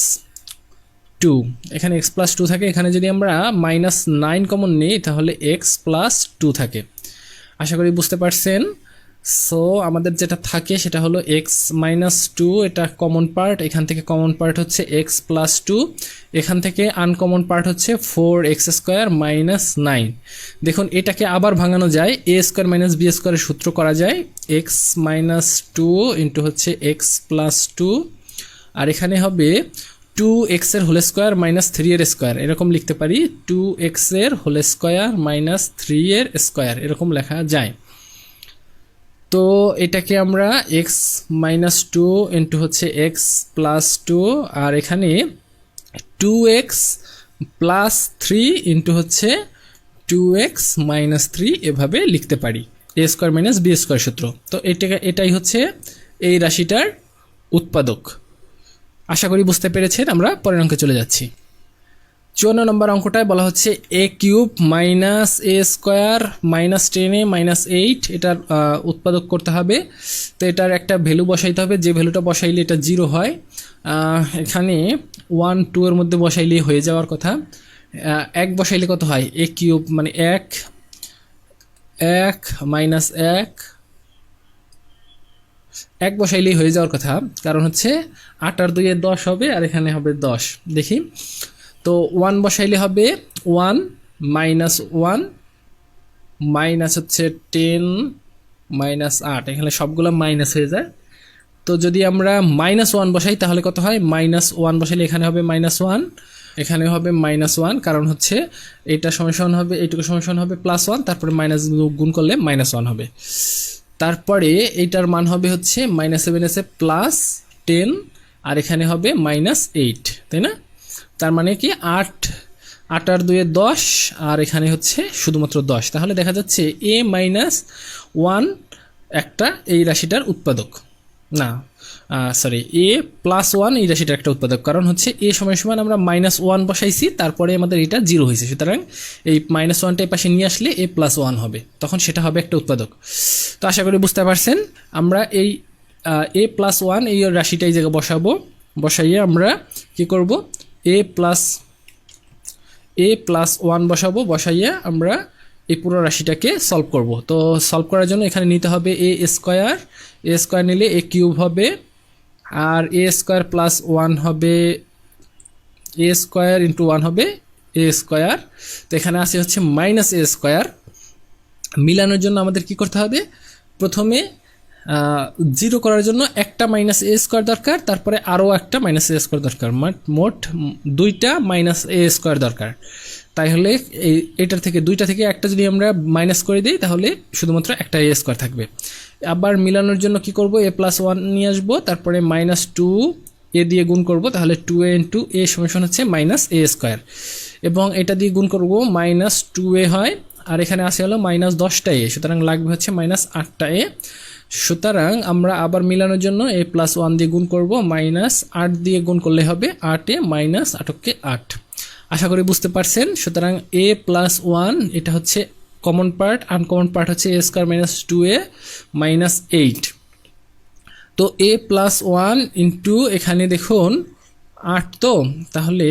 2, এখানে x প্লাস 2 থাকে। এখানে যদি আমরা -9 কমন নিই তাহলে x প্লাস 2 থাকে। আশা করি বুঝতে পারছেন। সো আমাদের যেটা থাকে সেটা হলো x - 2, এটা কমন পার্ট, এখান থেকে কমন পার্ট হচ্ছে x প্লাস 2, এখান থেকে আনকমন পার্ট হচ্ছে 4x² মাইনাস 9। দেখুন এটাকে আবার ভাঙানো যায়, a² মাইনাস b² এর সূত্র করা যায়, x - 2 ইন্টু হচ্ছে x প্লাস 2, আর এখানে হবে 2x এর হোল স্কোয়ার মাইনাস 3 এর স্কোয়ার, এরকম লিখতে পারি, 2x এর হোল স্কোয়ার মাইনাস 3 এর স্কোয়ার, এরকম লেখা যায়। তো এটাকে আমরা x - 2 ইন্টু হচ্ছে x প্লাস 2, আর এখানে 2x প্লাস 3 ইন্টু হচ্ছে 2x মাইনাস 3 এভাবে লিখতে পারি, a² মাইনাস b² সূত্র। তো এটাই হচ্ছে এই রাশিটার উৎপাদক। আশা করি বুঝতে পেরেছেন। আমরা পরের অঙ্কে চলে যাচ্ছি। 54 নম্বর অঙ্কটায় বলা হচ্ছে a³ minus a² minus 10a minus 8 এটার উৎপাদক করতে হবে। তো এটার একটা ভ্যালু বসাইতে হবে, যে ভ্যালুটা বসাইলে এটা 0 হয়। এখানে 1 2 এর মধ্যে বসাইলে হয়ে যাওয়ার কথা। 1 বসাইলে কত হয়, a³ মানে 1 মাইনাস 1 বসাইলেই হয়ে যাওয়ার কথা, কারণ হচ্ছে 8 আর 2 এ 10 হবে, আর এখানে হবে 10। দেখি তো 1 বসাইলে হবে 1 মাইনাস 1 মাইনাস হচ্ছে 10 মাইনাস 8, এখানে সবগুলো মাইনাস হয়ে যায়। তো যদি আমরা -1 বসাই তাহলে কত হয়, -1 বসাইলে এখানে হবে -1, এখানে হবে -1, কারণ হচ্ছে এটা সমান হবে, এইটুকু সমান হবে +1, তারপরে মাইনাস গুণ করলে -1 হবে। তারপরে এইটার মান হবে হচ্ছে -7 এসে +10, আর এখানে হবে -8, তাই না? তার মানে কি 8 আর 2 10, আর এখানে হচ্ছে শুধুমাত্র 10। তাহলে দেখা যাচ্ছে a-1 একটা এই রাশিটার উৎপাদক, না সরি a+1 এই রাশিটার একটা উৎপাদক, কারণ হচ্ছে a সমান আমরা -1 বসাইছি, তারপরে আমাদের এটা 0 হয়েছে, সুতরাং এই -1টা এই পাশে নিয়ে আসলে a+1 হবে, তখন সেটা হবে একটা উৎপাদক। তো আশা করি বুঝতে পারছেন। আমরা এই a+1 এই রাশিটা এই জায়গায় বসাবো, বসাইয়ে আমরা কি করব, a+1 বসাবো, বসাইয়ে আমরা এই পুরো রাশিটাকে সলভ করব। তো সলভ করার জন্য এখানে নিতে হবে a স্কয়ার নিলে a কিউব হবে, আর a স্কয়ার প্লাস 1 হবে, a স্কয়ার ইন্টু 1 হবে a স্কয়ার। তো এখানে আসে হচ্ছে -a স্কয়ার। মিলানোর জন্য আমাদের কি করতে হবে, প্রথমে 0 করার জন্য একটা -a স্কয়ার দরকার, তারপরে আরও একটা -a স্কয়ার দরকার, মোট 2টা -a স্কয়ার দরকার। তাহলে এটার থেকে 2টা থেকে একটা যদি আমরা মাইনাস করে দিই তাহলে শুধুমাত্র একটা a স্কয়ার থাকবে। আবার মিলানোর জন্য কি করব, a+1 নিয়ে আসবো, তারপরে -2a দিয়ে গুণ করব, তাহলে 2a ইন্টু a সমান হচ্ছে -a স্কয়ার, এবং এটা দিয়ে গুণ করব -2a হয়, আর এখানে আসে হলো -10টা a, সুতরাং লাগবে হচ্ছে -8টা a। সুতরাং আমরা আবার মিলানোর জন্য a+1 দিয়ে গুণ করব, -8 দিয়ে গুণ করলে হবে 8a, -8কে 8। আশা করি বুঝতে পারছেন। সুতরাং a+1 এটা হচ্ছে কমন পার্ট, আনকমন পার্ট হচ্ছে a স্কয়ার -2a -8। তো a+1 ইন্টু এখানে দেখুন 8, তো তাহলে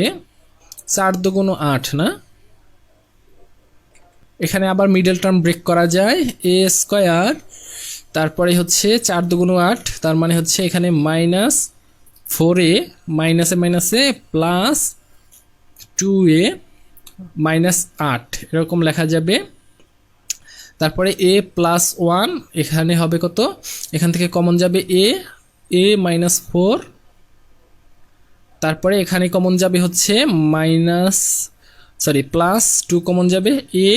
4 দুগুণ 8 না, এখানে আবার মিডল টার্ম ব্রেক করা যায়, a স্কয়ার তারপরে হচ্ছে 4 দুগুণ 8, তার মানে হচ্ছে এখানে -4a মাইনাসে প্লাস 2a -8 এরকম লেখা যাবে। তারপরে a+1 এখানে হবে কত, এখান থেকে কমন যাবে a -4, তারপরে এখানে কমন যাবে হচ্ছে +2 কমন যাবে a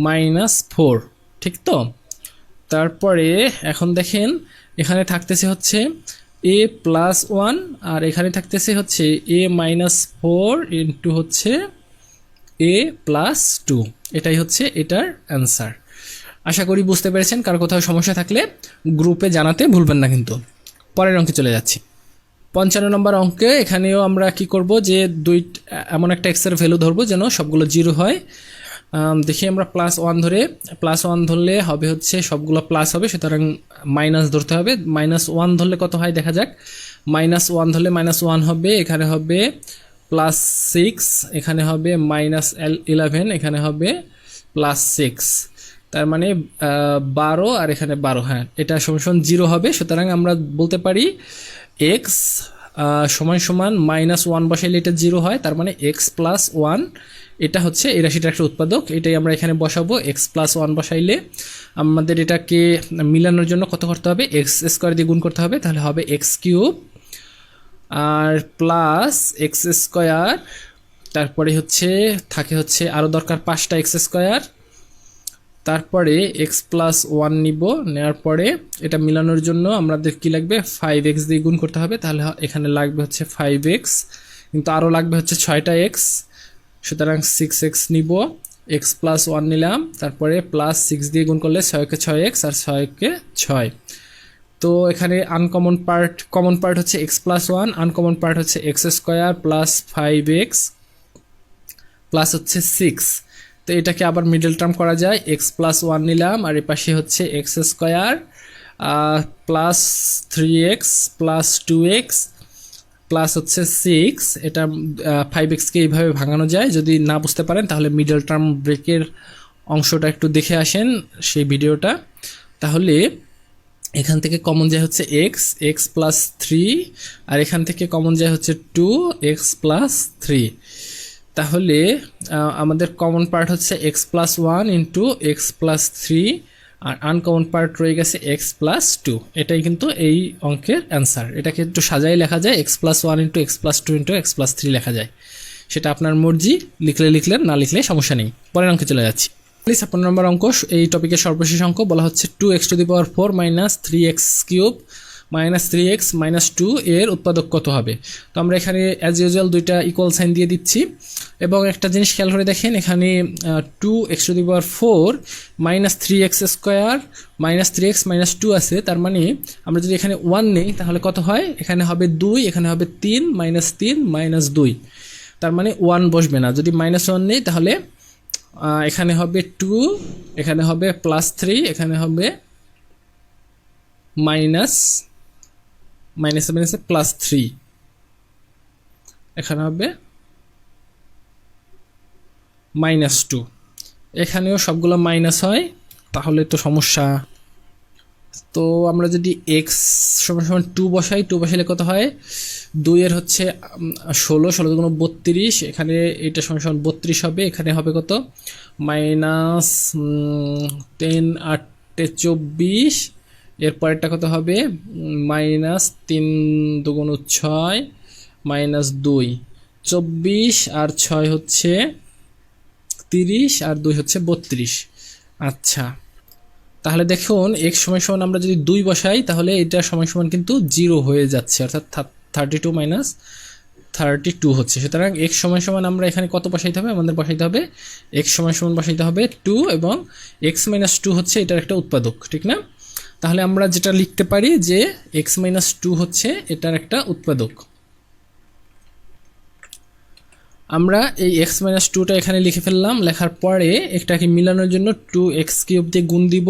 -4, ঠিক তো? তারপরে এখন দেখেন এখানে থাকতেছে হচ্ছে a+1, আর এখানে থাকতেছে হচ্ছে a -4 ইন্টু হচ্ছে a+2, এটাই হচ্ছে এটার অ্যান্সার। আশা করি বুঝতে পেরেছেন। কার কোথাও সমস্যা থাকলে গ্রুপে জানাতে ভুলবেন না। কিন্তু পরের অঙ্কে চলে যাচ্ছি। 55 নম্বর অঙ্কে এখানেও আমরা কি করব, যে এমন একটা এক্সের ভ্যালু ধরবো যেন সবগুলো 0 হয়। দেখি আমরা +1 ধরলে হবে হচ্ছে সবগুলো প্লাস হবে, সুতরাং মাইনাস ধরতে হবে। -1 ধরলে কত হয় দেখা যাক। -1 ধরলে -1 হবে, এখানে হবে +6, এখানে হবে -11, এখানে হবে +6, তার মানে 12, আর এখানে 12, হ্যাঁ এটা সমান 0 হবে। সুতরাং আমরা বলতে পারি x সমান -1 বসাইলে এটা 0 হয়, তার মানে x+1 এটা হচ্ছে এই রাশিটার একটা উৎপাদক। এটাই আমরা এখানে বসাবো, x+1 বসাইলে আমাদের এটাকে মিলানোর জন্য কত করতে হবে, x স্কয়ার দিয়ে গুণ করতে হবে, তাহলে হবে x³ আর প্লাস x স্কয়ার, তারপরে হচ্ছে থাকে হচ্ছে আরও দরকার 5টা x স্কয়ার, তারপরে x+1 নিব, নেওয়ার পরে এটা মিলানোর জন্য আমাদের কি লাগবে, 5x দিয়ে গুণ করতে হবে, তাহলে এখানে লাগবে হচ্ছে 5x, কিন্তু আরও লাগবে হচ্ছে 6টা x, সুতরাং 6x নিব, x+1 নিলাম, তারপরে +6 দিয়ে গুণ করলে 6কে 6x আর 6কে 6। তো এখানে কমন পার্ট হচ্ছে x+1, আনকমন পার্ট হচ্ছে x square plus 5x plus হচ্ছে 6। তো এটাকে আবার মিডল টার্ম করা যায়, x+1 নিলাম, আর এ পাশে হচ্ছে x square plus 3x plus 2x plus হচ্ছে 6। এটা 5xকে এইভাবে ভাঙানো যায়। যদি না বুঝতে পারেন তাহলে মিডল টার্ম ব্রেকের অংশটা একটু দেখে আসেন সেই ভিডিওটা। তাহলে এখান থেকে কমন যায় হচ্ছে x প্লাস 3, আর এখান থেকে কমন যায় হচ্ছে 2x প্লাস 3। তাহলে আমাদের কমন পার্ট হচ্ছে x+1 ইন্টু x+3 আর আনকমন পার্ট রয়ে গেছে এক্স প্লাস টু। এটাই কিন্তু এই অঙ্কের অ্যান্সার। এটাকে একটু সাজাই লেখা যায়, x plus one into x plus two into x plus three লেখা যায়। সেটা আপনার মর্জি, লিখলেন, না লিখলে সমস্যা নেই। পরের অঙ্কে চলে যাচ্ছি। 56 নম্বর অঙ্ক, এই টপিকের সর্বশেষ অঙ্ক। বলা হচ্ছে 2x⁴ minus 3x³ minus 3x minus 2 এর উৎপাদক কত হবে। তো আমরা এখানে অ্যাজ ইউজুয়াল দুইটা ইকুয়াল সাইন দিয়ে দিচ্ছি, এবং একটা জিনিস খেয়াল করে দেখেন, এখানে 2x⁴ minus 3x² minus 3x minus 2 আছে। তার মানে আমরা যদি এখানে 1 নেই তাহলে কত হয়, এখানে হবে 2, এখানে হবে 3 মাইনাস 3 মাইনাস 2। তার মানে 1 বসবে না। যদি -1 নেই তাহলে এখানে হবে 2, এখানে হবে +3, এখানে হবে মাইনাস +3, এখানে হবে -2। এখানেও সবগুলো মাইনাস হয়, তাহলে তো সমস্যা। তো আমরা যদি x = 2 বসাই, 2 বসাইলে কত হয়, 2 এর হচ্ছে 16, 16 × 32, এখানে এটা = 32 হবে। এখানে হবে কত, -10 8 24, এরপরেরটা কত হবে, -3 × 6 -2, 24 আর 6 হচ্ছে 30 আর 2 হচ্ছে 32। আচ্ছা, তাহলে দেখুন x = আমরা যদি 2 বসাই তাহলে এটা = কিন্তু 0 হয়ে যাচ্ছে, অর্থাৎ 32 মাইনাস 32 হচ্ছে। সুতরাং x = আমরা এখানে কত বসাইতে হবে, আমাদের বসাইতে হবে x = বসাইতে হবে 2, এবং x - 2 হচ্ছে এটার একটা উৎপাদক, ঠিক না? তাহলে আমরা যেটা লিখতে পারি যে x - 2 হচ্ছে এটার একটা উৎপাদক। আমরা এই x - 2টা এখানে লিখে ফেললাম। লেখার পরে এটাকে মিলানোর জন্য 2x³ দিয়ে গুণ দিব,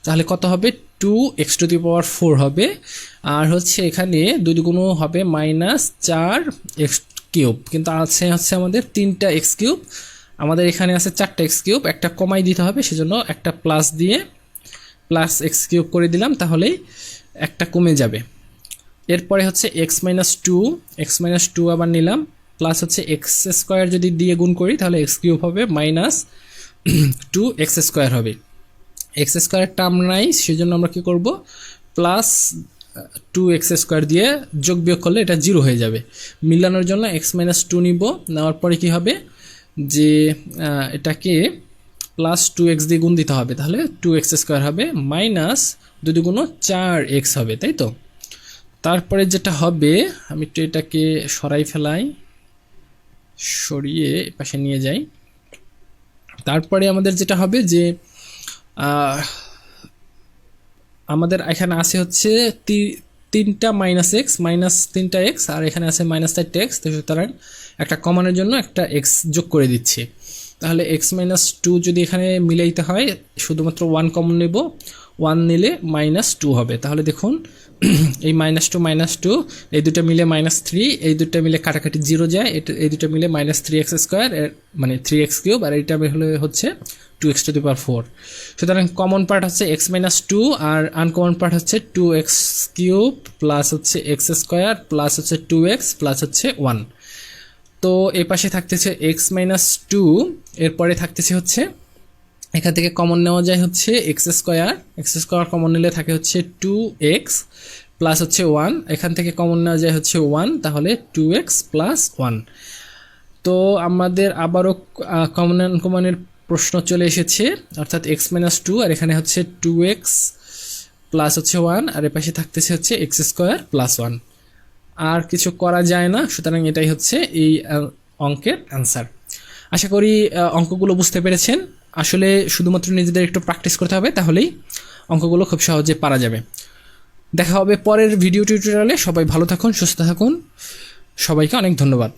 তাহলে কত হবে, 2x⁴ হবে। আর হচ্ছে এখানে 2 গুণ হবে -4x³, কিন্তু আছে হচ্ছে আমাদের 3টা x³, আমাদের এখানে আছে 4টা x³, একটা কমাই দিতে হবে, সেজন্য একটা প্লাস দিয়ে +x³ করে দিলাম, তাহলেই একটা কমে যাবে। এরপরে হচ্ছে x - 2 আবার নিলাম, প্লাস হচ্ছে x² যদি দিয়ে গুণ করি তাহলে x³ হবে -2x² হবে। x² টার্ম নাই, সেজন্য আমরা কি করব, +2x² দিয়ে যোগ বিয়োগ করলে এটা 0 হয়ে যাবে। মিলানোর জন্য x - 2 নিব, নেওয়ার পরে কি হবে, যে এটাকে +2x দিয়ে গুণ দিতে হবে, তাহলে 2x² হবে, মাইনাস 2 × 4x হবে, তাই তো? তারপরে যেটা হবে, আমি একটু এটাকে সরিয়ে পাশে নিয়ে যাই। তারপরে আমাদের যেটা হবে যে আমাদের এখানে আছে হচ্ছে 3টা -x -3টা x, আর এখানে আছে -4x, তো সুতরাং একটা কমানোর জন্য একটা x যোগ করে দিচ্ছি। তাহলে x - 2 যদি এখানে মিলাইতে হয় শুধুমাত্র 1 কমন নেব, 1 নিলে -2 হবে। তাহলে দেখুন এই -2 এই দুটো মিলে -3, এই দুটো মিলে কাটাকাটি 0 যায়, এই দুটো মিলে -3x², মানে 3x³ আর এইটা হচ্ছে 2x⁴। সুতরাং কমন পার্ট হচ্ছে x - 2 আর আনকমন পার্ট হচ্ছে 2x³ প্লাস হচ্ছে x² প্লাস হচ্ছে 2x প্লাস হচ্ছে 1। তো এই পাশে থাকতেছে x - 2, এরপরে থাকতেছে হচ্ছে এখান থেকে কমন নেওয়া যায় হচ্ছে x² কমন নিলে থাকে হচ্ছে 2x প্লাস হচ্ছে 1, এখান থেকে কমন নেওয়া যায় হচ্ছে 1, তাহলে 2x প্লাস 1। তো আমাদের আবারও কমনের প্রশ্ন চলে এসেছে, অর্থাৎ x - 2 আর এখানে হচ্ছে 2x প্লাস হচ্ছে 1, আর এর পাশে থাকতেছে হচ্ছে x² প্লাস 1। আর কিছু করা যায় না, সুতরাং এটাই হচ্ছে এই অঙ্কের অ্যান্সার। আশা করি অঙ্কগুলো বুঝতে পেরেছেন। আসলে শুধুমাত্র নিজেদের একটু প্র্যাকটিস করতে হবে, তাহলেই অঙ্কগুলো খুব সহজে পারা যাবে। দেখা হবে পরের ভিডিও টিউটোরিয়ালে। সবাই ভালো থাকুন, সুস্থ থাকুন, সবাইকে অনেক ধন্যবাদ।